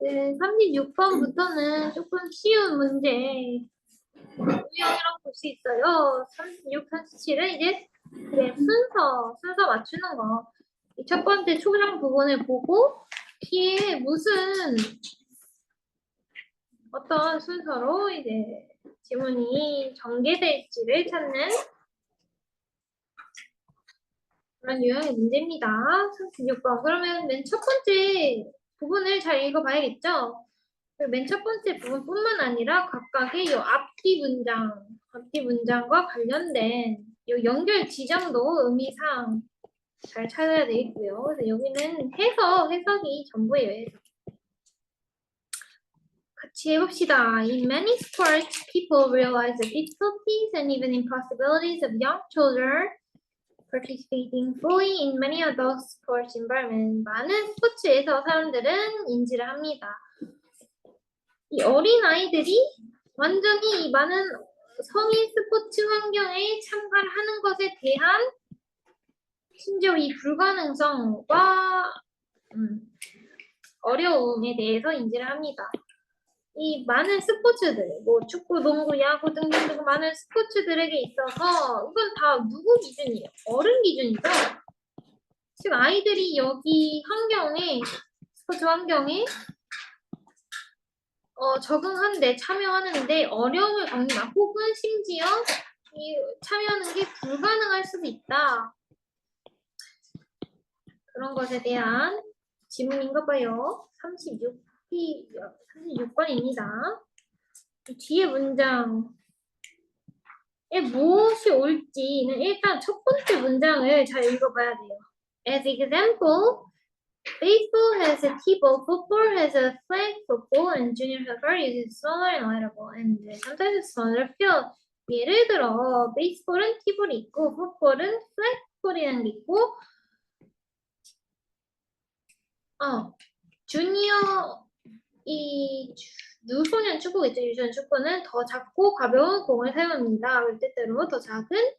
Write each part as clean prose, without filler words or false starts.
네, 36번부터는 조금 쉬운 문제 유형이라고 볼 수 있어요. 36, 37은 이제 순서 맞추는 거. 첫 번째 초장 부분을 보고 뒤에 무슨 어떤 순서로 이제 지문이 전개될지를 찾는 그런 유형의 문제입니다. 36번. 그러면 맨 첫 번째 부분을 잘 읽어봐야겠죠? 맨 첫 번째 부분뿐만 아니라 각각의 이 앞뒤 문장과 관련된 이 연결 지점도 의미상 잘 찾아야 되겠고요. 그래서 여기는 해석이 전부예요. 해석. 같이 해봅시다. In many sports, people realize the difficulties and even impossibilities of young children participating fully in many adult sports environments. 많은 스포츠에서 사람들은 인지를 합니다. 이 어린 아이들이 완전히 이 많은 성인 스포츠 환경에 참가를 하는 것에 대한 심지어 이 불가능성과 어려움에 대해서 인지를 합니다. 이 많은 스포츠들, 뭐 축구, 농구, 야구 등등 많은 스포츠들에게 있어서 이건 다 누구 기준이에요? 어른 기준이죠? 지금 아이들이 여기 스포츠 환경에 적응하는데 참여하는데 어려움을 겪는다. 혹은 심지어 참여하는 게 불가능할 수도 있다. 그런 것에 대한 질문인가 봐요. 36번입니다. 뒤에 문장에 무엇이 옳지는 일단 첫 번째 문장을 잘 읽어봐야 돼요. As example, baseball has a T-ball, football has a flag football, and junior soccer uses smaller and lighter ball, and sometimes a smaller field. 예를 들어, 베이스볼은 T-볼이 있고, 풋볼은 플랫볼이라는 게 있고, 주니어, 유소년 축구겠죠. 유소년 축구는 더 작고 가벼운 공을 사용합니다. 때때로 더 작은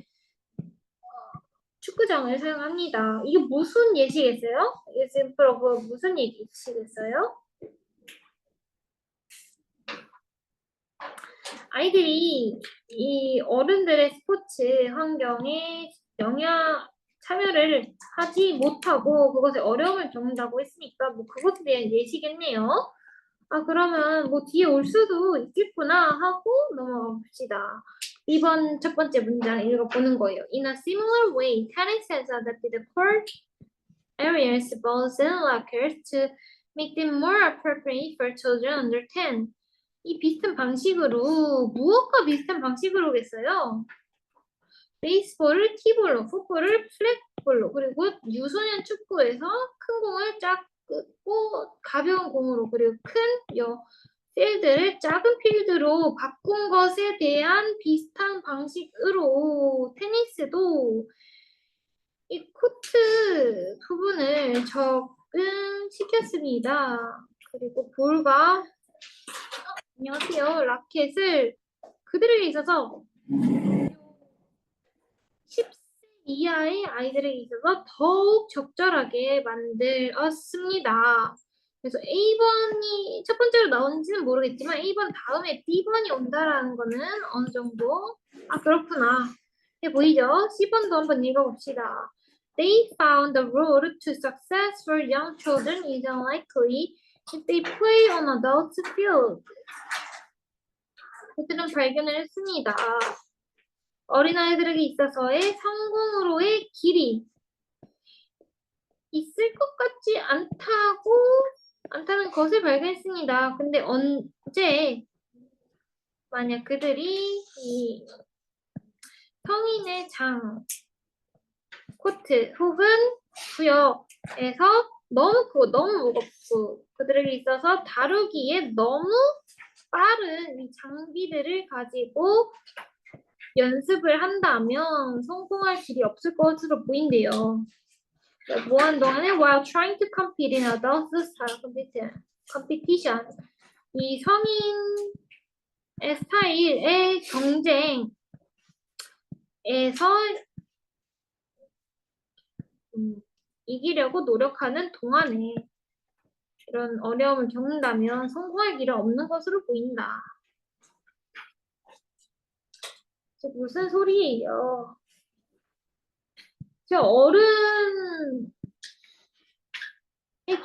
축구장을 사용합니다. 이게 무슨 예시겠어요? example of 무슨 예시겠어요? 아이들이 이 어른들의 스포츠 환경에 참여를 하지 못하고 그것에 어려움을 겪는다고 했으니까 뭐 그것에 대한 예시겠네요. 그러면 뭐 뒤에 올 수도 있겠구나 하고 넘어가 봅시다. 이번 첫 번째 문장 읽어보는 거예요. In a similar way, tennis has adapted the court areas, balls, and lockers to make them more appropriate for children under 10. 이 비슷한 방식으로 무엇과 비슷한 방식으로겠어요? 베이스볼을 T볼로, 풋볼을 플랫볼로, 그리고 유소년 축구에서 큰 공을 작고 가벼운 공으로, 그리고 큰 필드를 작은 필드로 바꾼 것에 대한 비슷한 방식으로 테니스도 이 코트 부분을 적응시켰습니다. 그리고 볼과 안녕하세요. 라켓을 그들에게 있어서 10세 이하의 아이들에게 있어서 더욱 적절하게 만들었습니다. 그래서 A번이 첫 번째로 나오는지는 모르겠지만 A번 다음에 B번이 온다라는 거는 어느 정도 그렇구나. 보이죠? C번도 한번 읽어봅시다. They found the road to success for young children is unlikely if they play on adult field. 그들은 발견을 했습니다. 어린아이들에게 있어서의 성공으로의 길이 있을 것 같지 않다는 것을 발견했습니다. 근데 언제 만약 그들이 이 성인의 코트 혹은 구역에서 너무 크고 너무 무겁고 그들에게 있어서 다루기에 너무 빠른 이 장비들을 가지고 연습을 한다면 성공할 길이 없을 것으로 보인대요. 무한 동안에 while trying to compete in adult style competition 이 성인의 스타일의 경쟁에서 이기려고 노력하는 동안에 이런 어려움을 겪는다면 성공할 길은 없는 것으로 보인다. 무슨 소리예요? 저 어른의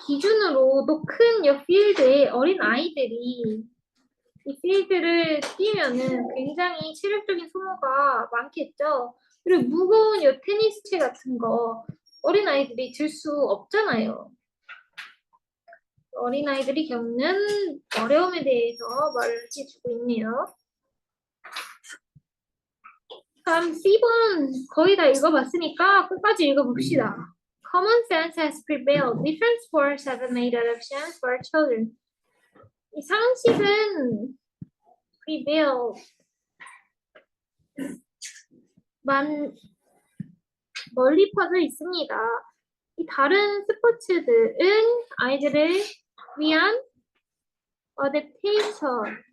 기준으로 또 큰 필드에 어린 아이들이 이 필드를 뛰면은 굉장히 체력적인 소모가 많겠죠. 그리고 무거운 테니스채 같은 거 어린 아이들이 들 수 없잖아요. 어린 아이들이 겪는 어려움에 대해서 말을 해주고 있네요. 다음 C번 거의 다 읽어봤으니까 끝까지 읽어봅시다. Common sense has prevailed. Different sports have been made out of chance for our children. 이 상식은 prevailed. 멀리 퍼져 있습니다. 이 다른 스포츠들은 아이들을 위한 어댑테이션,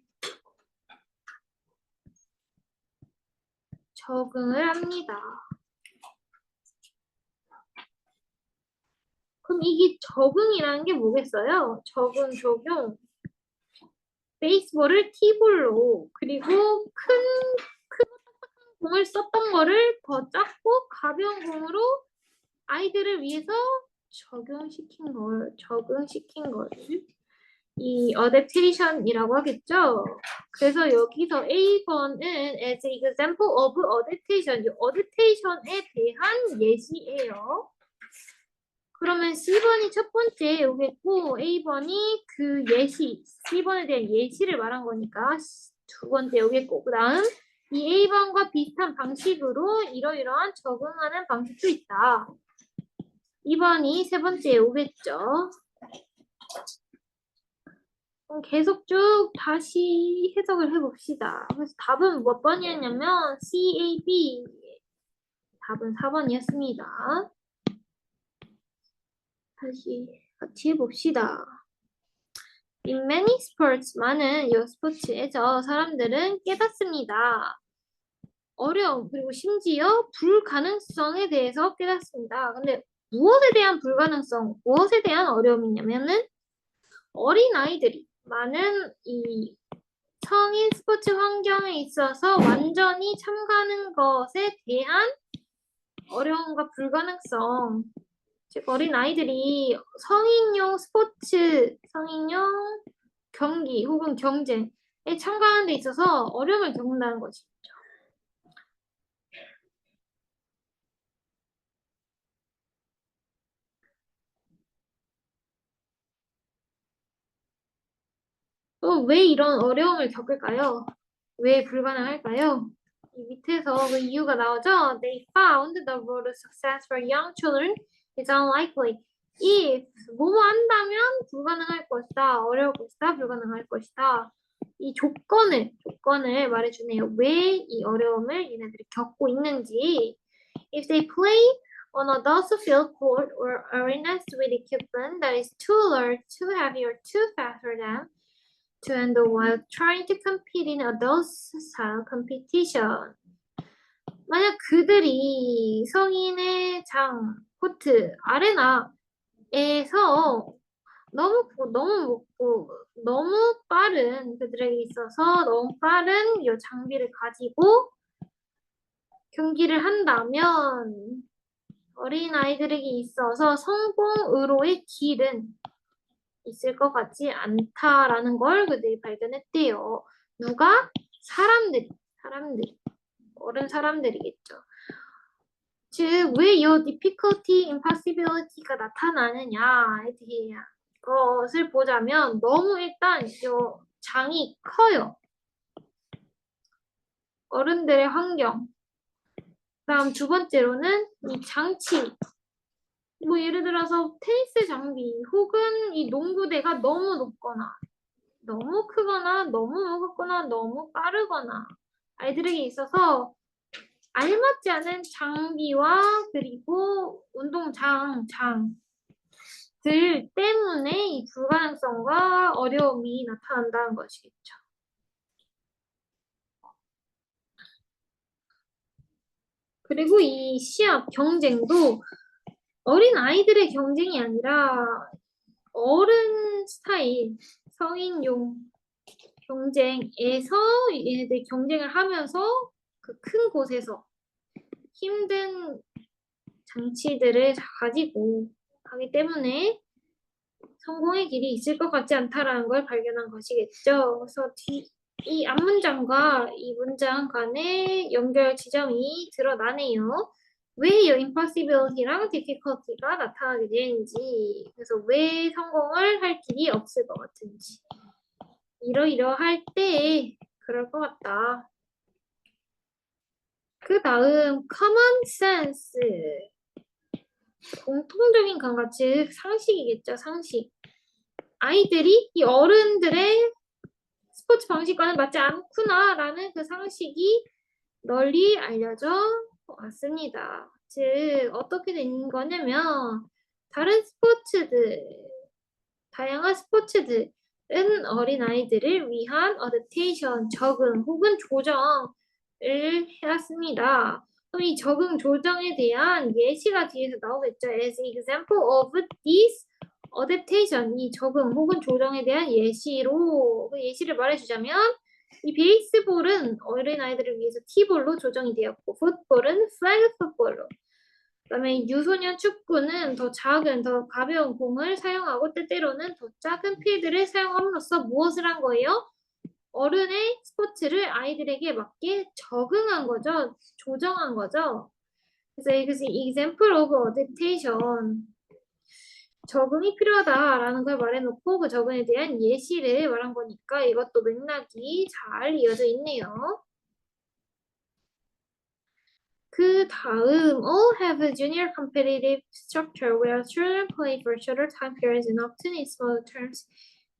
적응을 합니다. 그럼 이게 적응이라는 게 뭐겠어요? 적용. 베이스볼을 티볼로 그리고 큰 공을 썼던 거를 더 작고 가벼운 공으로 아이들을 위해서 적응시킨 거를 이 adaptation이라고 하겠죠. 그래서 여기서 A번은 as example of adaptation, adaptation에 대한 예시예요. 그러면 C번이 첫 번째 오겠고 A번이 그 예시, C번에 대한 예시를 말한 거니까 두 번째 오겠고 그 다음 이 A번과 비슷한 방식으로 이러이러한 적응하는 방식도 있다. 2번이 세 번째에 오겠죠. 그럼 계속 쭉 다시 해석을 해봅시다. 그래서 답은 몇 번이었냐면 CAB. 답은 4번이었습니다. 다시 같이 해봅시다. In many sports, 많은 스포츠에서 사람들은 깨닫습니다. 어려움, 그리고 심지어 불가능성에 대해서 깨닫습니다. 근데 무엇에 대한 불가능성, 무엇에 대한 어려움이냐면은 어린 아이들이 많은 이 성인 스포츠 환경에 있어서 완전히 참가하는 것에 대한 어려움과 불가능성. 즉 어린 아이들이 성인용 스포츠, 성인용 경기 혹은 경쟁에 참가하는 데 있어서 어려움을 겪는다는 것이죠. 또 왜 이런 어려움을 겪을까요? 왜 불가능할까요? 이 밑에서 그 이유가 나오죠? They found the road to success for young children is unlikely. if 뭐뭐 한다면 불가능할 것이다. 어려울 것이다. 불가능할 것이다. 이 조건을 말해주네요. 왜 이 어려움을 얘네들이 겪고 있는지. If they play on a dust field court or arenas with equipment that is too large, too heavy, or too fast for them to handle while trying to compete in adult style competition. 만약 그들이 성인의 코트, 아레나에서 너무 빠른 그들에게 있어서 너무 빠른 이 장비를 가지고 경기를 한다면 어린 아이들에게 있어서 성공으로의 길은 있을 것 같지 않다라는 걸 그들이 발견했대요. 누가? 사람들이. 어른 사람들이겠죠. 즉, 왜 이 difficulty, impossibility가 나타나느냐에 대해 것을 보자면 너무 일단 이 장이 커요. 어른들의 환경. 다음 두 번째로는 이 장치. 뭐 예를 들어서 테니스 장비 혹은 이 농구대가 너무 높거나 너무 크거나 너무 무겁거나 너무 빠르거나 아이들에게 있어서 알맞지 않은 장비와 그리고 운동장들 때문에 이 불가능성과 어려움이 나타난다는 것이겠죠. 그리고 이 시합 경쟁도 어린 아이들의 경쟁이 아니라 어른 스타일, 성인용 경쟁에서 얘네들 경쟁을 하면서 그 큰 곳에서 힘든 장치들을 가지고 하기 때문에 성공의 길이 있을 것 같지 않다라는 걸 발견한 것이겠죠. 그래서 이 앞문장과 이 문장 간의 연결 지점이 드러나네요. 왜 이 impossibility랑 difficulty가 나타나게 되는지, 그래서 왜 성공을 할 길이 없을 것 같은지, 이러이러할 때 그럴 것 같다. 그 다음 common sense, 공통적인 감각, 즉 상식이겠죠. 상식. 아이들이 이 어른들의 스포츠 방식과는 맞지 않구나라는 그 상식이 널리 알려져 왔습니다. 즉 어떻게 된 거냐면 다른 스포츠들, 다양한 스포츠들은 어린아이들을 위한 어댑테이션, 적응 혹은 조정을 해왔습니다. 그럼 이 적응 조정에 대한 예시가 뒤에서 나오겠죠. As example of this adaptation, 이 적응 혹은 조정에 대한 예시로 그 예시를 말해주자면 이 베이스볼은 어린아이들을 위해서 티볼로 조정이 되었고 풋볼은 플래그 풋볼로, 그다음에 유소년 축구는 더 작은, 더 가벼운 공을 사용하고 때때로는 더 작은 필드를 사용함으로써 무엇을 한 거예요? 어른의 스포츠를 아이들에게 맞게 적응한 거죠. 조정한 거죠. 그래서 이것이 example of adaptation, 적응이 필요하다라는 걸 말해놓고 그 적응에 대한 예시를 말한 거니까 이것도 맥락이 잘 이어져 있네요. 그 다음, all have a junior competitive structure where children play for shorter time periods and often in smaller terms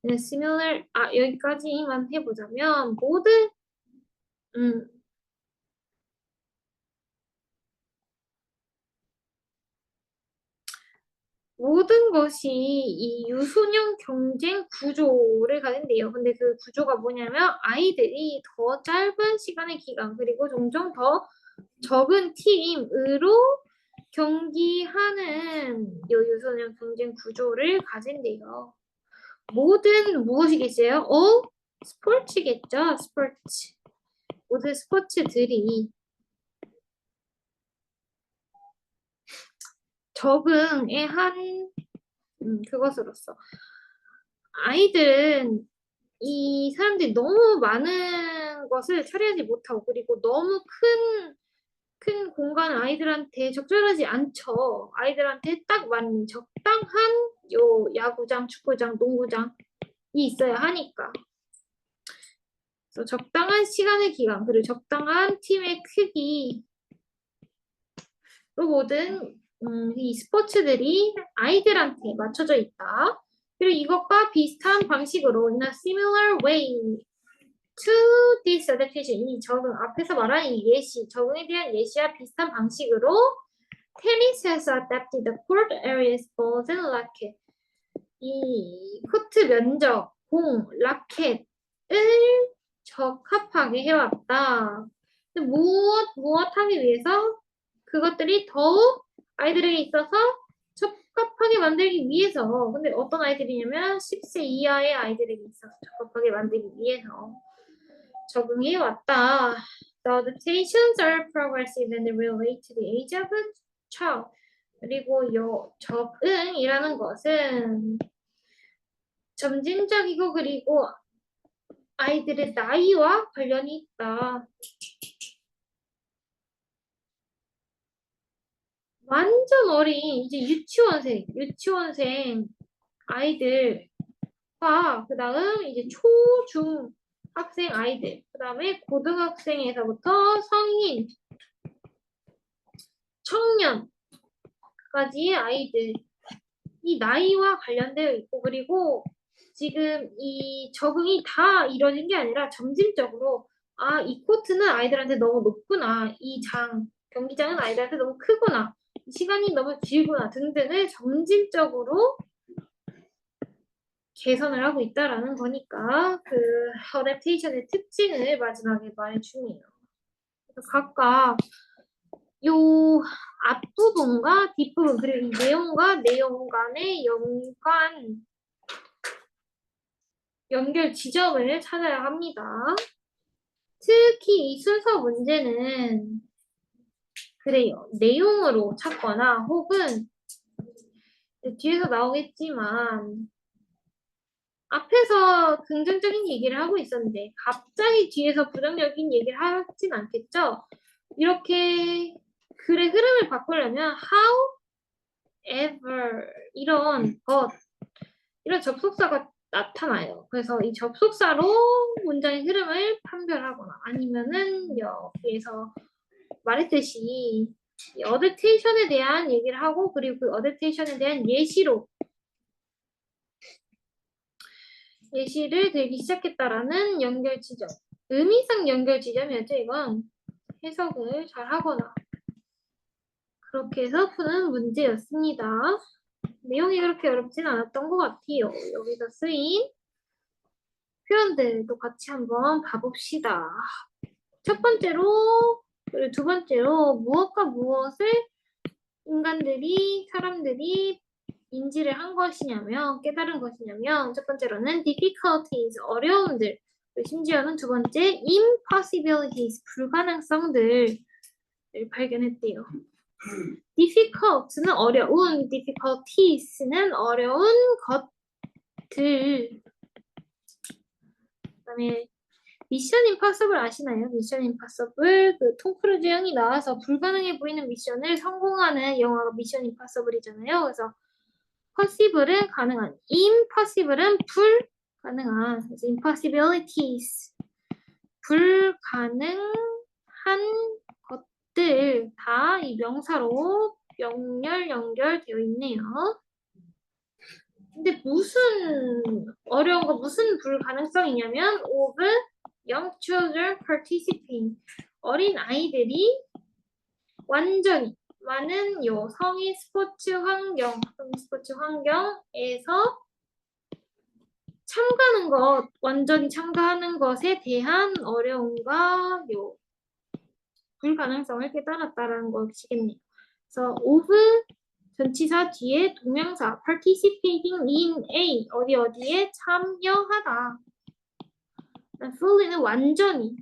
in a similar, 여기까지만 해보자면 모든 음, 모든 것이 이 유소년 경쟁 구조를 가진대요. 근데 그 구조가 뭐냐면 아이들이 더 짧은 시간의 기간 그리고 종종 더 적은 팀으로 경기하는 요 유소년 경쟁 구조를 가진대요. 모든 무엇이겠어요? 스포츠겠죠. 스포츠. 모든 스포츠들이 적응의 한 그것으로서 아이들은 이 사람들이 너무 많은 것을 처리하지 못하고 그리고 너무 큰 공간을 아이들한테 적절하지 않죠. 아이들한테 딱 맞는 적당한 요 야구장, 축구장, 농구장이 있어야 하니까. 그래서 적당한 시간의 기간 그리고 적당한 팀의 크기로 모든 이 스포츠들이 아이들한테 맞춰져 있다. 그리고 이것과 비슷한 방식으로 in a similar way to this adaptation, 이 적응, 앞에서 말한 이 예시, 적응에 대한 예시와 비슷한 방식으로 tennis has adapted the court areas, balls and racket. 이 코트 면적, 공, 라켓을 적합하게 해왔다. 무엇하기 위해서? 그것들이 더욱 아이들에게 있어서 적합하게 만들기 위해서. 근데 어떤 아이들이냐면 10세 이하의 아이들에게 있어서 적합하게 만들기 위해서 적응해 왔다. The adaptations are progressive and relate to the age of a child. 그리고 요 적응이라는 것은 점진적이고 그리고 아이들의 나이와 관련이 있다. 완전 어린 이제 유치원생 아이들과 그 다음 이제 초, 중 학생 아이들, 그 다음에 고등학생에서부터 성인, 청년까지의 아이들, 이 나이와 관련되어 있고 그리고 지금 이 적응이 다 이루어진 게 아니라 점진적으로 이 코트는 아이들한테 너무 높구나, 이 경기장은 아이들한테 너무 크구나, 시간이 너무 길구나 등등을 점진적으로 개선을 하고 있다라는 거니까 그 어댑테이션의 특징을 마지막에 말해주네요. 각각 요 앞부분과 뒷부분 그리고 이 내용과 내용 간의 연관 연결 지점을 찾아야 합니다. 특히 이 순서 문제는 그래요. 내용으로 찾거나 혹은 뒤에서 나오겠지만 앞에서 긍정적인 얘기를 하고 있었는데 갑자기 뒤에서 부정적인 얘기를 하진 않겠죠? 이렇게 글의 흐름을 바꾸려면 however 이런 것 이런 접속사가 나타나요. 그래서 이 접속사로 문장의 흐름을 판별하거나 아니면은 여기에서 말했듯이 이 어댑테이션에 대한 얘기를 하고 그리고 그 어댑테이션에 대한 예시를 들기 시작했다라는 연결 지점. 의미상 연결 지점이었죠, 이건. 해석을 잘 하거나. 그렇게 해서 푸는 문제였습니다. 내용이 그렇게 어렵진 않았던 것 같아요. 여기서 쓰인 표현들도 같이 한번 봐봅시다. 첫 번째로, 그리고 두 번째로 무엇과 무엇을 사람들이 인지를 한 것이냐면, 깨달은 것이냐면, 첫 번째로는 difficulties, 어려움들, 그리고 심지어는 두 번째, impossibilities, 불가능성들을 발견했대요. difficult는 어려운, difficulties는 어려운 것들. 그다음에 미션 임파서블 아시나요? 미션 임파서블 톰 크루즈 형이 나와서 불가능해 보이는 미션을 성공하는 영화가 미션 임파서블이잖아요. 그래서 possible은 가능한, impossible은 불가능한, 그래서 impossibilities 불가능한 것들 다 이 명사로 연결되어 있네요. 근데 무슨 어려운 거 무슨 불가능성이냐면 of young children participating 어린 아이들이 완전히 많은 성인 스포츠 환경에서 완전히 참가하는 것에 대한 어려움과 불가능성을 깨달았다라는 것이겠네요. 그래서 of 전치사 뒤에 동명사 participating in A 어디에 참여하다. fully는 완전히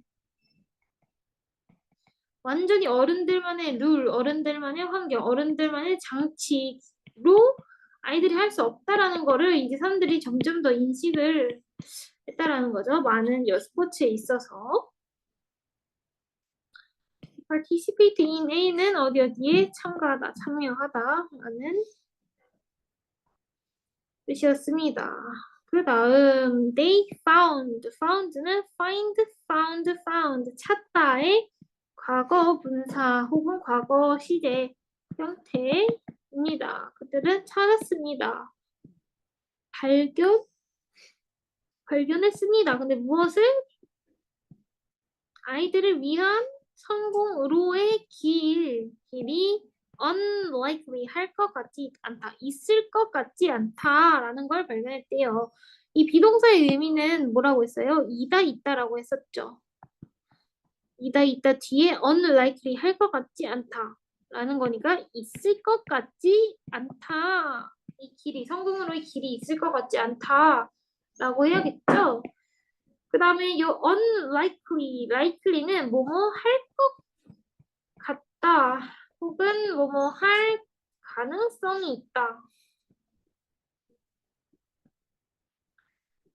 어른들만의 룰, 어른들만의 환경, 어른들만의 장치로 아이들이 할 수 없다라는 거를 이제 사람들이 점점 더 인식을 했다라는 거죠. 많은 스포츠에 있어서. participate in A는 어디에 참가하다, 참여하다 라는 뜻이었습니다. 그 다음 they found는 found 찾다의 과거 분사 혹은 과거 시제 형태입니다. 그들은 찾았습니다. 발견했습니다. 근데 무엇을? 아이들을 위한 성공으로의 길이 unlikely 할 것 같지 않다. 있을 것 같지 않다라는 걸 발견했대요. 이 비동사의 의미는 뭐라고 했어요? 있다라고 했었죠. 있다 뒤에 unlikely 할 것 같지 않다 라는 거니까 있을 것 같지 않다. 이 길이 성공으로의 길이 있을 것 같지 않다 라고 해야겠죠. 그 다음에 이 likely는 뭐뭐 할 것 같다 혹은 뭐뭐 할 가능성이 있다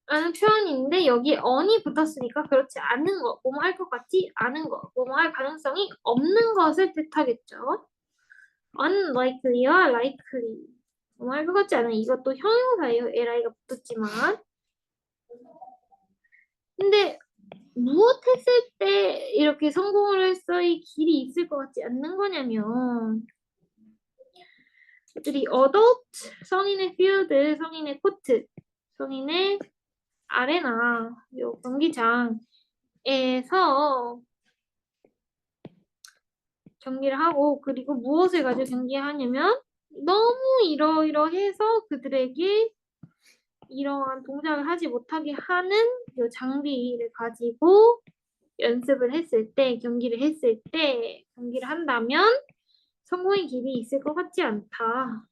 라는 표현인데 여기에 on이 붙었으니까 그렇지 않은 거, 뭐뭐 할 것 같지 않은 거, 뭐뭐 할 가능성이 없는 것을 뜻하겠죠. unlikely와 likely 뭐뭐 할 것 같지 않은 이것도 형용사예요. li가 붙었지만 근데 무엇했을 때 이렇게 성공을 했어의 길이 있을 것 같지 않는 거냐면 애들이 adult, 성인의 field, 성인의 코트, 성인의 아레나, 요 경기장에서 경기를 하고 그리고 무엇을 가지고 경기하냐면 너무 이러이러해서 그들에게 이러한 동작을 하지 못하게 하는 요 장비를 가지고 연습을 했을 때, 경기를 한다면 성공의 길이 있을 것 같지 않다.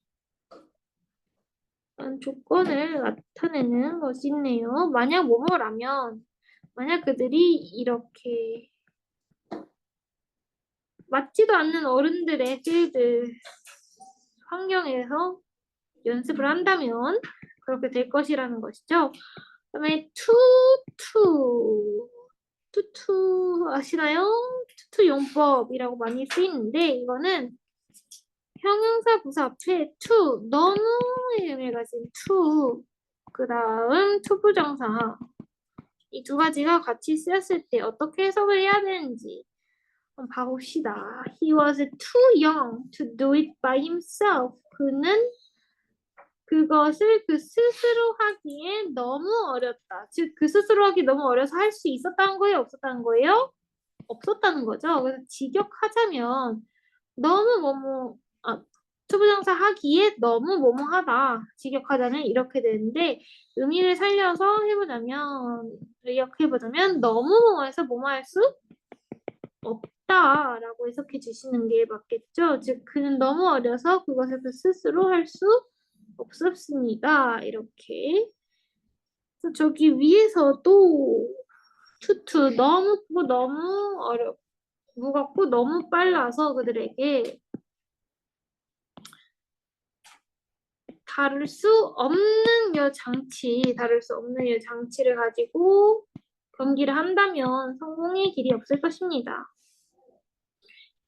조건을 나타내는 것이 있네요. 만약 뭐뭐라면 만약 그들이 이렇게 맞지도 않는 어른들의 필드 환경에서 연습을 한다면 그렇게 될 것이라는 것이죠. 그다음에 투투 아시나요? 투투 용법이라고 많이 쓰이는데 이거는 형용사 부사 앞에 to 너무의 의미를 가진 to 그 다음 투부정사 이 두 가지가 같이 쓰였을 때 어떻게 해석을 해야 되는지 한번 봐봅시다. He was too young to do it by himself. 그는 그것을 그 스스로 하기에 너무 어렸다. 즉, 그 스스로 하기 너무 어려서 할 수 있었다는 거예요? 없었다는 거예요? 없었다는 거죠. 그래서 직역하자면 너무 투부정사 하기에 너무 뭐뭐하다. 직역하자면 이렇게 되는데 의미를 살려서 해보자면 의역해보자면 너무 뭐뭐해서 뭐뭐할 수 없다라고 해석해 주시는 게 맞겠죠. 즉 그는 너무 어려서 그것을 그 스스로 할 수 없었습니다. 이렇게. 그래서 저기 위에서도 투투 너무 크고 너무 무겁고 너무 빨라서 그들에게 다룰 수 없는 이 장치를 가지고 경기를 한다면 성공의 길이 없을 것입니다.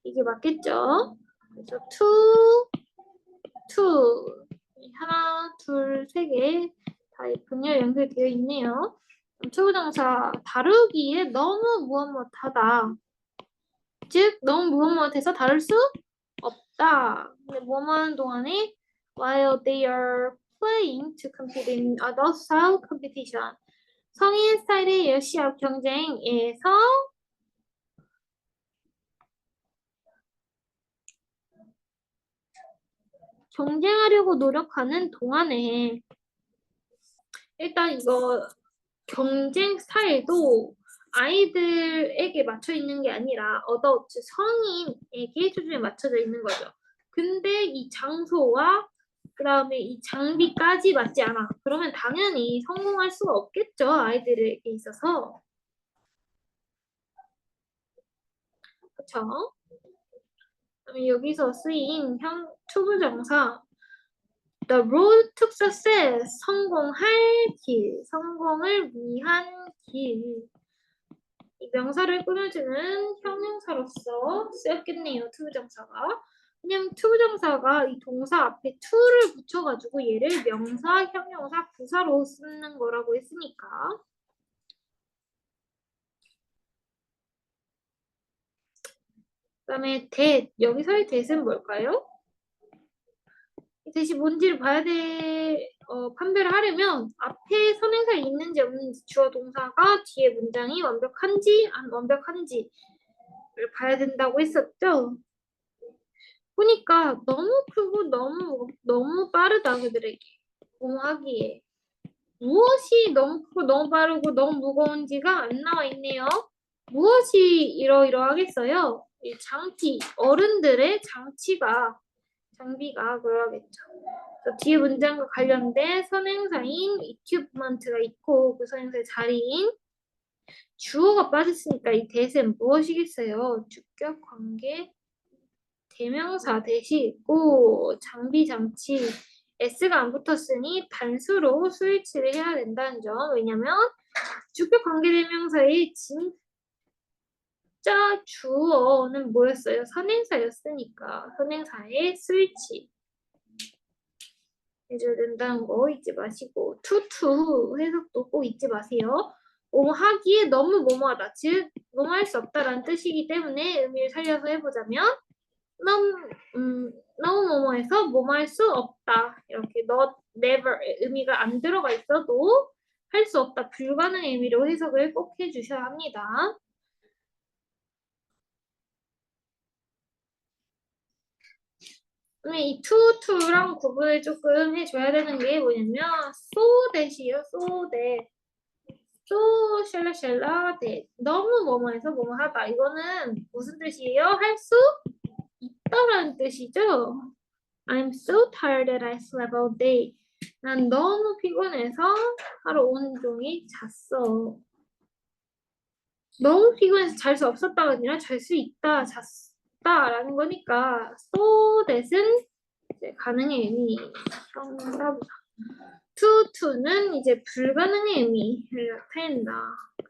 이게 맞겠죠? 그래서 to 하나, 둘, 세 개 다 분열 연결되어 있네요. 투부정사 다루기에 너무 무엇무엇하다. 즉 너무 무엇무엇해서 다룰 수 없다. 근데 뭐하는 동안에 while they are playing to compete in adult style competition. 성인 스타일의 시합 경쟁에서 경쟁하려고 노력하는 동안에 일단 이거 경쟁 스타일도 아이들에게 맞춰 있는 게 아니라 어더우트 성인에게 초점이 맞춰져 있는 거죠. 근데 이 장소와 그 다음에 이 장비까지 맞지 않아. 그러면 당연히 성공할 수가 없겠죠. 아이들에게 있어서. 그쵸? 그다음에 여기서 쓰인 투부정사 The road to success. 성공할 길. 성공을 위한 길. 이 명사를 꾸며주는 형용사로서 쓰였겠네요. 투부정사가. 왜냐면 투부정사가 이 동사 앞에 to를 붙여가지고 얘를 명사, 형용사, 부사로 쓰는 거라고 했으니까. 그 다음에 that. 여기서의 that은 뭘까요? 대신 뭔지를 봐야 돼. 판별을 하려면 앞에 선행사 있는지 없는지 주어 동사가 뒤에 문장이 완벽한지 안 완벽한지를 봐야 된다고 했었죠. 보니까 너무 크고 너무 빠르다 그들에게 뭐 하기에 무엇이 너무 크고 너무 빠르고 너무 무거운지가 안 나와 있네요. 무엇이 이러이러하겠어요? 이 어른들의 장비가 그러겠죠. 뒤에 문장과 관련된 선행사인 equipment가 있고 그 선행사의 자리인 주어가 빠졌으니까 이 that은 무엇이겠어요? 주격 관계 대명사 대시 있고 장비 장치 s가 안 붙었으니 단수로 스위치를 해야 된다는 점. 왜냐면 주격 관계 대명사의 진짜 주어는 뭐였어요? 선행사였으니까 선행사의 스위치 해줘야 된다는 거 잊지 마시고 투투 해석도 꼭 잊지 마세요. 하기에 너무 뭐뭐하다. 즉 뭐뭐할 수 없다라는 뜻이기 때문에 의미를 살려서 해보자면 너무 뭐뭐해서 뭐뭐할 수 없다. 이렇게 not, never 의미가 안 들어가 있어도 할 수 없다. 불가능의 의미로 해석을 꼭 해주셔야 합니다. 이 투랑 구분을 조금 해줘야 되는 게 뭐냐면 so that이에요. so that. so 샬라샬라 that. 너무 뭐뭐해서 뭐뭐하다. 이거는 무슨 뜻이에요? 할 수 있다라는 뜻이죠. I'm so tired that I slept all day. 난 너무 피곤해서 하루 온종일 잤어. 너무 피곤해서 잘 수 없었다가 아니라 잘 수 있다, 잤다라는 거니까 so that은 이제 가능의 의미. 정답. to 는 이제 불가능의 의미를 나타낸다.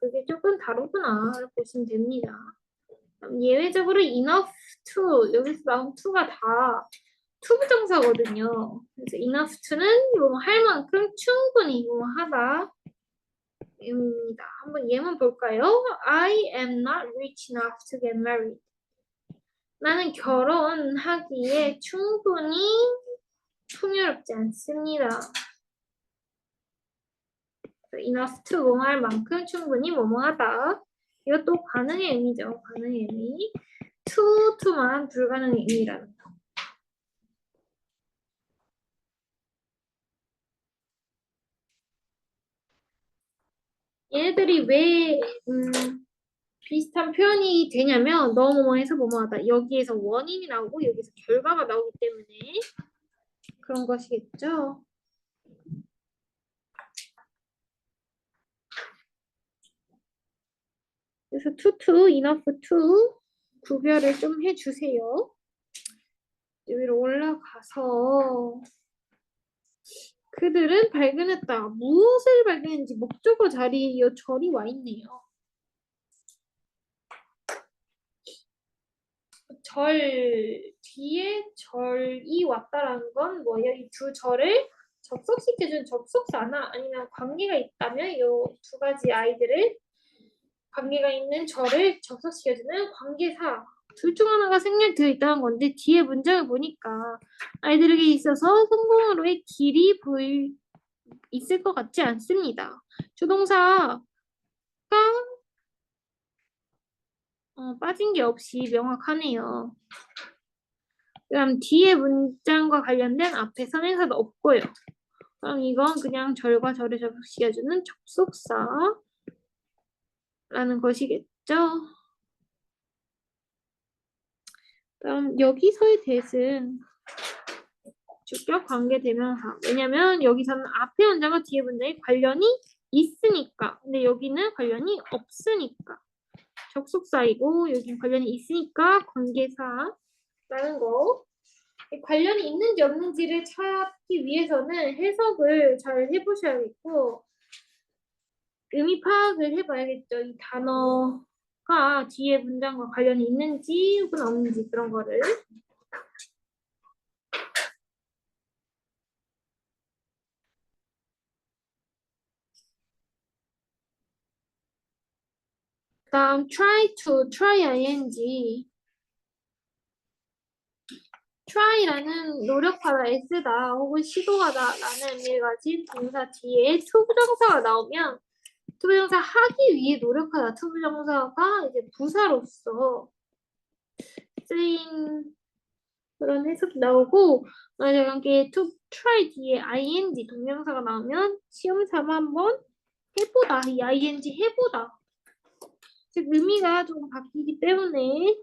그게 조금 다르구나 보시면 됩니다. 예외적으로 enough to 여기서 나온 to가 다 to 부정사거든요. 그래서 enough to는 뭐 할 만큼 충분히 뭐 하다 입니다. 한번 예문 볼까요? I am not rich enough to get married. 나는 결혼하기에 충분히 풍요롭지 않습니다. enough to 뭐 할 만큼 충분히 뭐뭐하다. 이것도 가능의 의미죠. 가능의 의미. to만 불가능의 의미라는 거. 얘네들이 왜 비슷한 표현이 되냐면 너무뭐해서 뭐뭐하다. 여기에서 원인이 나오고 여기서 결과가 나오기 때문에 그런 것이겠죠. 그래서 to, enough to 구별을 좀 해주세요. 위로 올라가서 그들은 발견했다. 무엇을 발견했는지 목적어 자리에 절이 와 있네요. 절 뒤에 절이 왔다라는 건 뭐예요? 이 두 절을 접속시켜준 접속사나 아니면 관계가 있다면 이 두 가지 아이들을 관계가 있는 절을 접속시켜주는 관계사 둘 중 하나가 생략되어 있다는 건데 뒤에 문장을 보니까 아이들에게 있어서 성공으로의 길이 있을 것 같지 않습니다. 주동사가 빠진 게 없이 명확하네요. 그럼 뒤에 문장과 관련된 앞에 선행사도 없고요. 그럼 이건 그냥 절과 절을 접속시켜주는 접속사라는 것이겠죠. 그럼 여기서의 대신 주격 관계 대명사. 왜냐면 여기서는 앞에 문장과 뒤에 문장이 관련이 있으니까. 근데 여기는 관련이 없으니까. 접속사이고 여기는 관련이 있으니까 관계사라는 거. 관련이 있는지 없는지를 찾기 위해서는 해석을 잘 해보셔야겠고 의미 파악을 해봐야겠죠. 이 단어가 뒤에 문장과 관련이 있는지 혹은 없는지 그런 거를. 다음 try to, try ing. try라는 노력하다, 애쓰다 혹은 시도하다라는 의미를 가진 동사 뒤에 to 부정사가 나오면 to 부정사 하기 위해 노력하다 to 부정사가 이제 부사로서 쓰인 그런 해석이 나오고 만약에 to try 뒤에 ing 동명사가 나오면 시험 삼아 한번 해보다 이 ing 해보다 즉 의미가 조금 바뀌기 때문에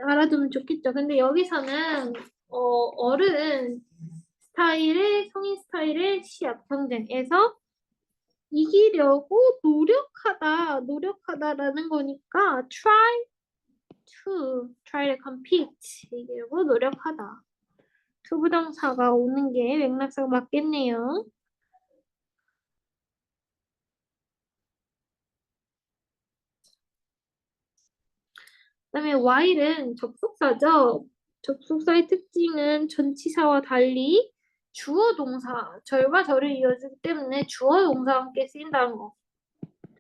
알아두면 좋겠죠. 근데 여기서는 어른 스타일의 성인 스타일의 시합 경쟁에서 이기려고 노력하다라는 거니까 try to compete 이기려고 노력하다. 투부정사가 오는 게 맥락상 맞겠네요. 그다음에 while은 접속사죠. 접속사의 특징은 전치사와 달리 주어 동사, 절과 절을 이어주기 때문에 주어 동사와 함께 쓰인다는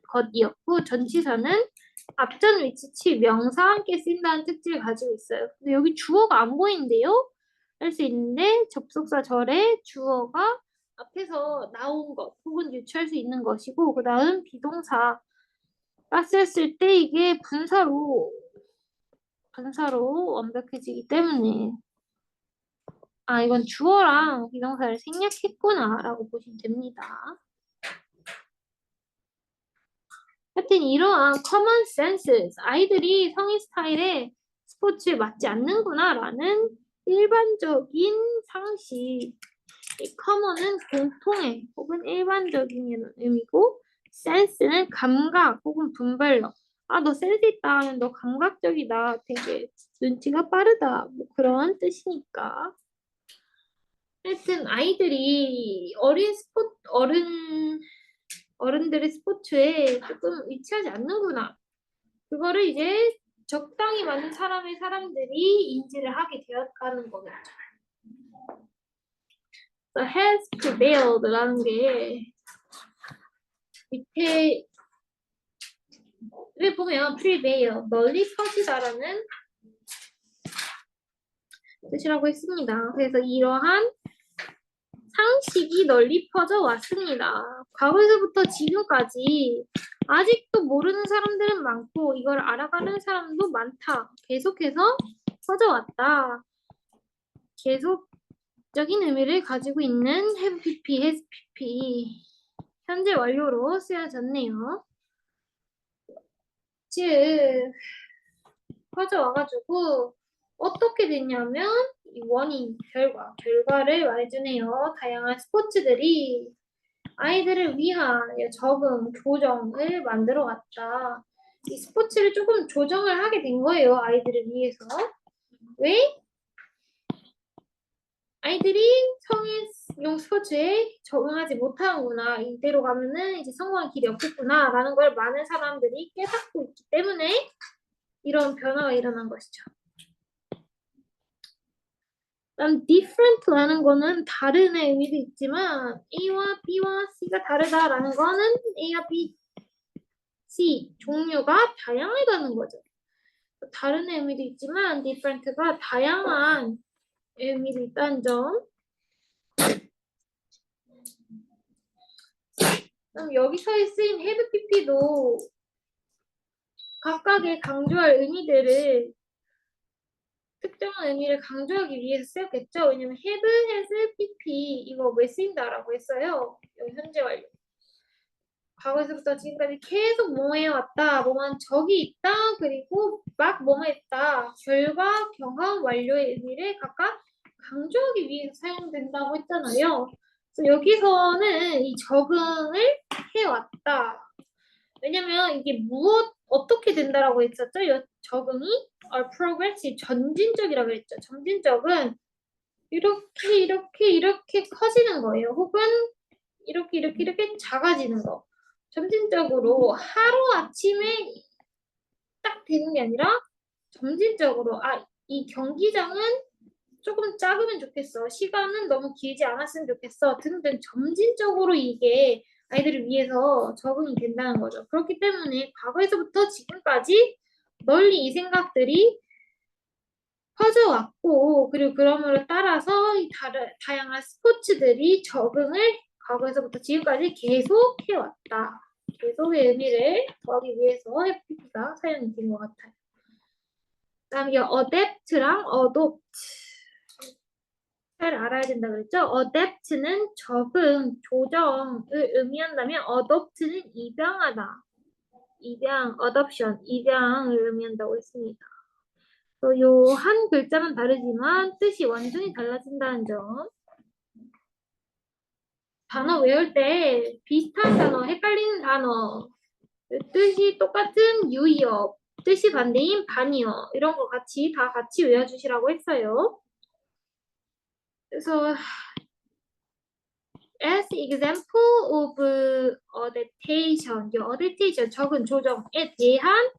것이었고 전치사는 앞전 위치치 명사와 함께 쓰인다는 특징을 가지고 있어요. 근데 여기 주어가 안 보이는데요? 할 수 있는데 접속사 절에 주어가 앞에서 나온 것 혹은 유추할 수 있는 것이고 그 다음 비동사 쓰였을 때 이게 분사로 완벽해지기 때문에 이건 주어랑 비동사를 생략했구나 라고 보시면 됩니다. 하여튼 이러한 common senses 아이들이 성인 스타일에 스포츠에 맞지 않는구나 라는 일반적인 상식 이 common은 공통의 혹은 일반적인 의미고 sense는 감각 혹은 분별력. 아, 너 센스 있다 하면 너 감각적이다. 되게 눈치가 빠르다. 뭐 그런 뜻이니까. 하여튼 아이들이 어른들의 스포츠에 조금 위치하지 않는구나. 그거를 이제 적당히 많은 사람들이 인지를 하게 되었다는 거겠죠. The has prevailed라는 게 밑에 왜 보면 prevail, 널리 퍼지다라는 뜻이라고 했습니다. 그래서 이러한 상식이 널리 퍼져 왔습니다. 과거에서부터 지금까지 아직도 모르는 사람들은 많고 이걸 알아가는 사람도 많다. 계속해서 퍼져왔다. 계속적인 의미를 가지고 있는 have pp, has pp 현재 완료로 쓰여졌네요. 즉 퍼져와가지고 어떻게 됐냐면 이 원인, 결과를 말해주네요. 다양한 스포츠들이 아이들을 위한 적응, 조정을 만들어 왔다. 이 스포츠를 조금 조정을 하게 된 거예요. 아이들을 위해서. 왜? 아이들이 성인용 스포츠에 적응하지 못하는구나. 이대로 가면은 이제 성공할 길이 없겠구나. 라는 걸 많은 사람들이 깨닫고 있기 때문에 이런 변화가 일어난 것이죠. 난 different라는 거는 다른 의미도 있지만 A와 B와 C가 다르다라는 거는 A와 B, C 종류가 다양하다는 거죠. 다른 의미도 있지만 different가 다양한 의미도 있다는 점. 그럼 여기서 쓰인 have pp도 각각의 강조할 의미들을 특정한 의미를 강조하기 위해서 쓰였겠죠. 왜냐면 have, has, pp 이거 왜 쓰인다라고 했어요. 여기 현재 완료. 과거에서부터 지금까지 계속 뭐뭐 해왔다. 뭐만 적이 있다. 그리고 막 뭐뭐 했다. 결과, 경험, 완료의 의미를 각각 강조하기 위해서 사용된다고 했잖아요. 그래서 여기서는 이 적응을 해왔다. 왜냐면 이게 어떻게 된다라고 했었죠? 적응이 progressive, 전진적이라고 했죠. 전진적은 이렇게 커지는 거예요. 혹은 이렇게 작아지는 거. 점진적으로 하루아침에 딱 되는 게 아니라 점진적으로 이 경기장은 조금 작으면 좋겠어. 시간은 너무 길지 않았으면 좋겠어. 등등 점진적으로 이게 아이들을 위해서 적응이 된다는 거죠. 그렇기 때문에 과거에서부터 지금까지 널리 이 생각들이 퍼져왔고 그리고 그럼으로 따라서 이 다양한 스포츠들이 적응을 과거에서부터 지금까지 계속 해왔다. 계속의 의미를 더하기 위해서 FP가 사용이 된 것 같아요. 다음에 adapt랑 adopt 잘 알아야 된다 그랬죠? adapt는 적응, 조정을 의미한다면 adopt는 입양하다. adoption, 입양을 의미한다고 했습니다. 요 한 글자만 다르지만 뜻이 완전히 달라진다는 점. 단어 외울 때 비슷한 단어, 헷갈리는 단어, 뜻이 똑같은 유의어, 뜻이 반대인 반의어 이런 거 같이 외워주시라고 했어요. 그래서 as example of adaptation, adaptation 적은 조정에 대한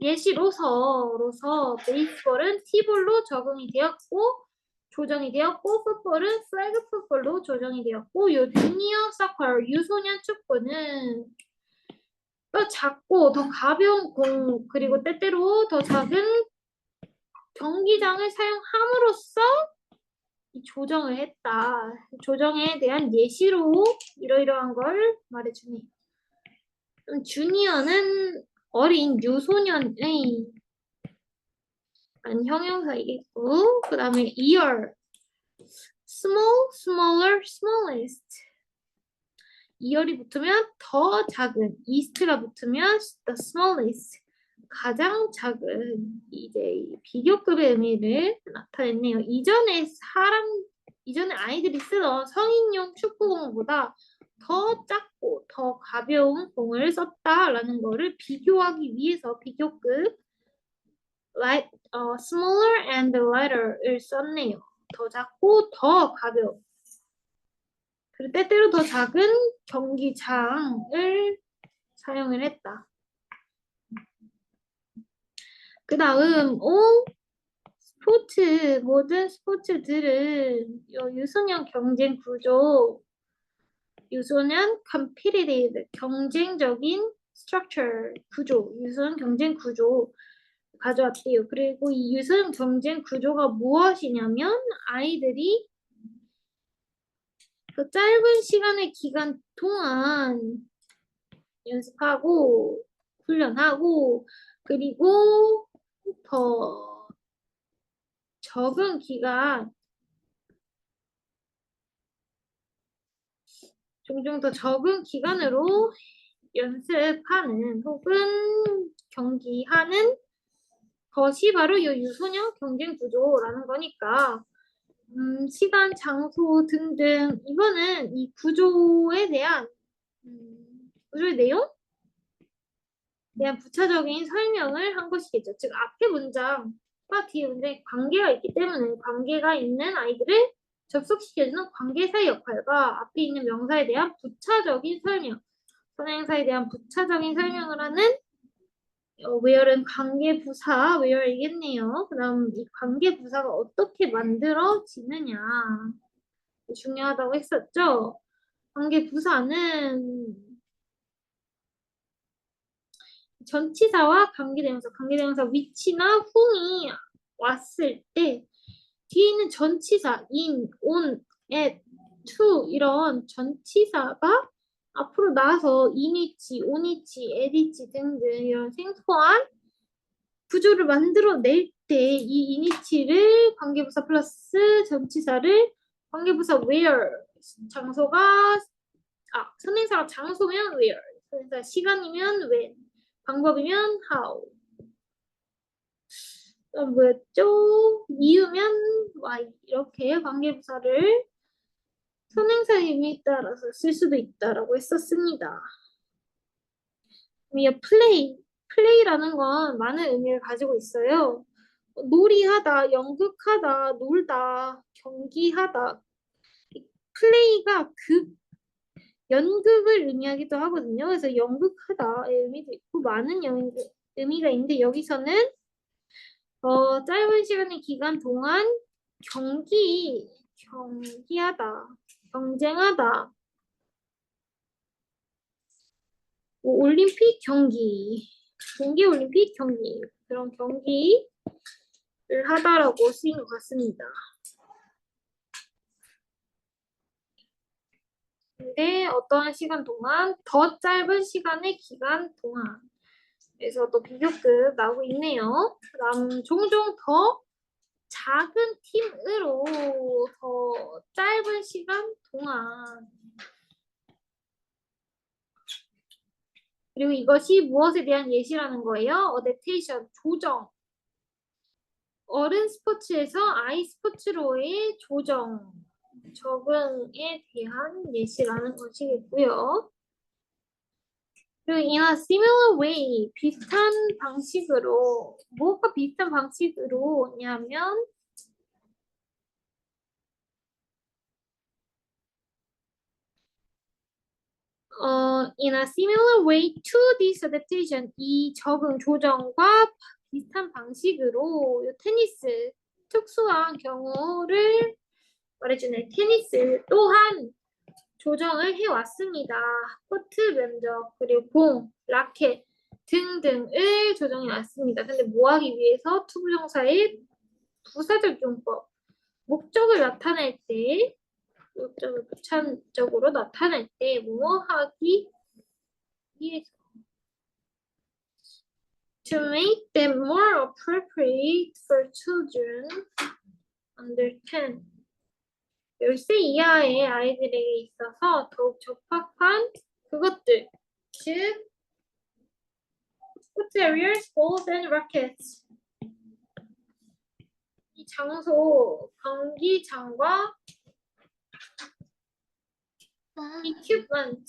예시로서 베이스볼은 티볼로 적응이 되었고 조정이 되었고 풋볼은 플래그 풋볼로 조정이 되었고 요 주니어 서커 유소년 축구는 더 작고 더 가벼운 공 그리고 때때로 더 작은 경기장을 사용함으로써 이 조정을 했다. 조정에 대한 예시로 이러이러한 걸 말해주네요. 주니어는 어린 유소년의 형용사이겠고 그 다음에 year small, smaller, smallest year이 붙으면 더 작은 east가 붙으면 the smallest 가장 작은 이제 비교급의 의미를 나타냈네요. 이전에 아이들이 쓰던 성인용 축구공보다 더 작고 더 가벼운 공을 썼다라는 거를 비교하기 위해서 비교급 smaller and lighter을 썼네요. 더 작고 더 가벼운. 그리고 때때로 더 작은 경기장을 사용을 했다. 그 다음 모든 스포츠들은 유소년 경쟁 구조, 유소년 competitive 경쟁적인 structure 구조, 유소년 경쟁 구조 가져왔대요. 그리고 이 유소년 경쟁 구조가 무엇이냐면 아이들이 그 짧은 시간의 기간 동안 연습하고 훈련하고 그리고 더 적은 기간 종종 더 적은 기간으로 연습하는 혹은 경기하는 것이 바로 이 유소년 경쟁 구조라는 거니까 시간, 장소 등등 이거는 이 구조에 대한 구조의 내용? 대한 부차적인 설명을 한 것이겠죠. 즉 앞에 문장과 뒤에 문장에 관계가 있기 때문에 관계가 있는 아이들을 접속시켜주는 관계사의 역할과 앞에 있는 명사에 대한 부차적인 설명, 선행사에 대한 부차적인 설명을 하는 where은 관계부사 where이겠네요. 그 다음 이 관계부사가 어떻게 만들어지느냐 중요하다고 했었죠. 관계부사는 전치사와 관계대명사 위치나 whom이 왔을 때 뒤에 있는 전치사 in, on, at, to 이런 전치사가 앞으로 나와서 in이치, on이치, at이치 등등 이런 생소한 구조를 만들어낼 때 이 in이치를 관계부사 플러스 전치사를 관계부사 where 장소가 선행사가 장소면 where 선행사 시간이면 when 방법이면 how 뭐였죠? 이유면 why 이렇게 관계부사를 선행사의 의미에 따라서 쓸 수도 있다라고 했었습니다. 플레이라는 건 많은 의미를 가지고 있어요. 놀이하다, 연극하다, 놀다, 경기하다. 플레이가 연극을 의미하기도 하거든요. 그래서 연극하다의 의미도 있고 많은 의미가 있는데 여기서는 짧은 시간의 기간 동안 경기하다, 경쟁하다, 올림픽 경기, 동계올림픽 경기, 그런 경기를 하다라고 쓰인 것 같습니다. 근데 어떠한 시간 동안, 더 짧은 시간의 기간 동안 그래서 또 비교급 나오고 있네요. 그다음 종종 더 작은 팀으로 더 짧은 시간 동안 그리고 이것이 무엇에 대한 예시라는 거예요? 어댑테이션, 조정. 어른 스포츠에서 아이 스포츠로의 조정, 적응에 대한 예시라는 것이겠고요. 그리고 in a similar way, 비슷한 방식으로, 무엇과 비슷한 방식으로냐면 in a similar way to this adaptation, 이 적응, 조정과 비슷한 방식으로 테니스, 특수한 경우를 말해주는 테니스 또한 조정을 해왔습니다. 코트 면적, 그리고 공, 라켓 등등을 조정해왔습니다. 근데 뭐하기 위해서 투부정사의 부사적 용법, 목적을 나타낼 때 목적을 부차적으로 나타낼 때 뭐 하기 위해서 to make them more appropriate for children under 10 10세 이하의 아이들에게 있어서 더욱 적합한 그것들 즉 sports areas, balls and rackets 이 장소, 경기장과 equipment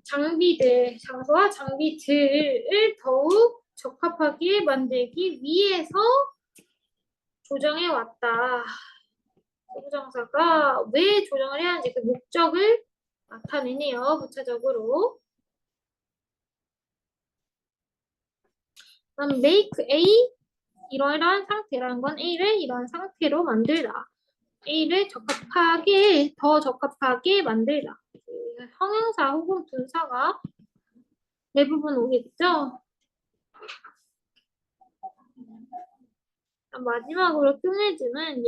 장비들, 장소와 장비들을 더욱 적합하게 만들기 위해서 조정해 왔다. 부정사가 왜 조정을 해야 하는지 그 목적을 나타내네요. 부차적으로. 그럼 make A 이러이러한 상태라는 건 A를 이러한 상태로 만들다. A를 적합하게 더 적합하게 만들다. 형용사 혹은 분사가 대부분 오겠죠. 마지막으로 끝내주는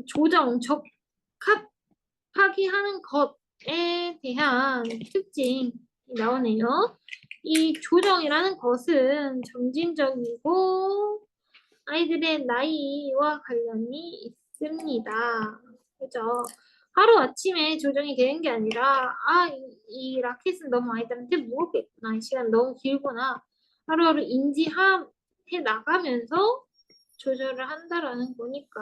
조정, 적합하게 하는 것에 대한 특징이 나오네요. 이 조정이라는 것은 점진적이고 아이들의 나이와 관련이 있습니다. 그죠? 하루아침에 조정이 되는 게 아니라 이 라켓은 너무 아이들한테 무겁겠구나. 이 시간 너무 길구나. 하루하루 인지해 나가면서 조절을 한다라는 거니까.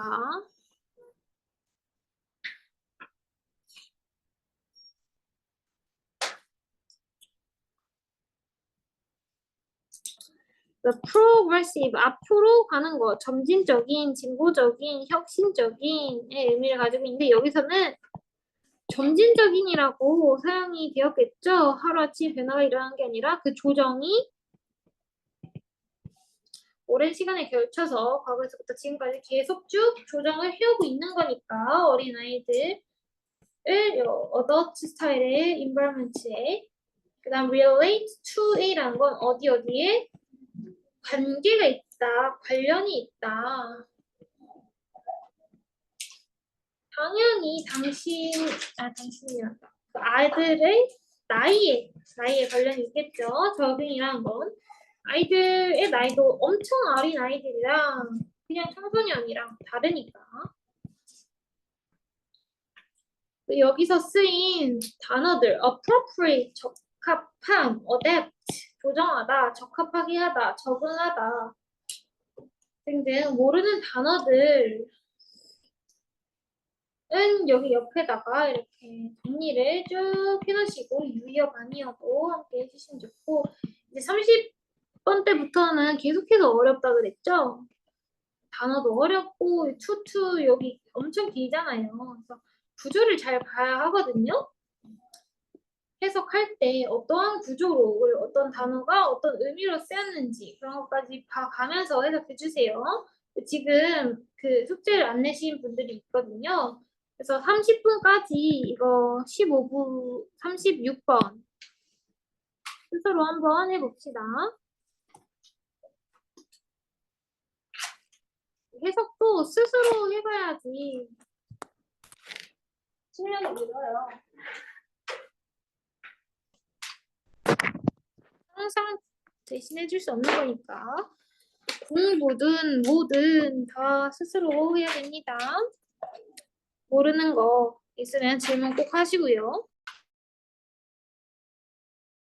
progressive, 앞으로 가는 것, 점진적인, 진보적인, 혁신적인의 의미를 가지고 있는데 여기서는 점진적인이라고 사용이 되었겠죠. 하루아침에 변화가 일어나는 게 아니라 그 조정이 오랜 시간에 걸쳐서 과거에서부터 지금까지 계속 쭉 조정을 해오고 있는 거니까 어린아이들을 어더치 스타일의 environment에 그 다음 relate to A라는 건 어디에 관계가 있다, 관련이 있다. 당연히 당신이란다. 그 아이들의 나이에 관련이 있겠죠. 적응이라는 건. 아이들의 나이도 엄청 어린 아이들이랑 그냥 청소년이랑 다르니까. 여기서 쓰인 단어들 appropriate, 적합함, adapt, 조정하다, 적합하게 하다, 적응하다 등등 모르는 단어들은 여기 옆에다가 이렇게 정리를 쭉 해놓으시고 유의어 반의어도 함께 해주시면 좋고 이제 30번 때부터는 계속해서 어렵다 그랬죠? 단어도 어렵고 투투 여기 엄청 길잖아요. 그래서 구조를 잘 봐야 하거든요. 해석할 때 어떠한 구조로 어떤 단어가 어떤 의미로 쓰였는지 그런 것까지 봐가면서 해석해 주세요. 지금 그 숙제를 안 내신 분들이 있거든요. 그래서 30분까지 이거 15분 36번 스스로 한번 해봅시다. 해석도 스스로 해봐야지 실력이 늘어요. 항상 대신해줄 수 없는 거니까 공부든 뭐든 다 스스로 해야 됩니다. 모르는 거 있으면 질문 꼭 하시고요.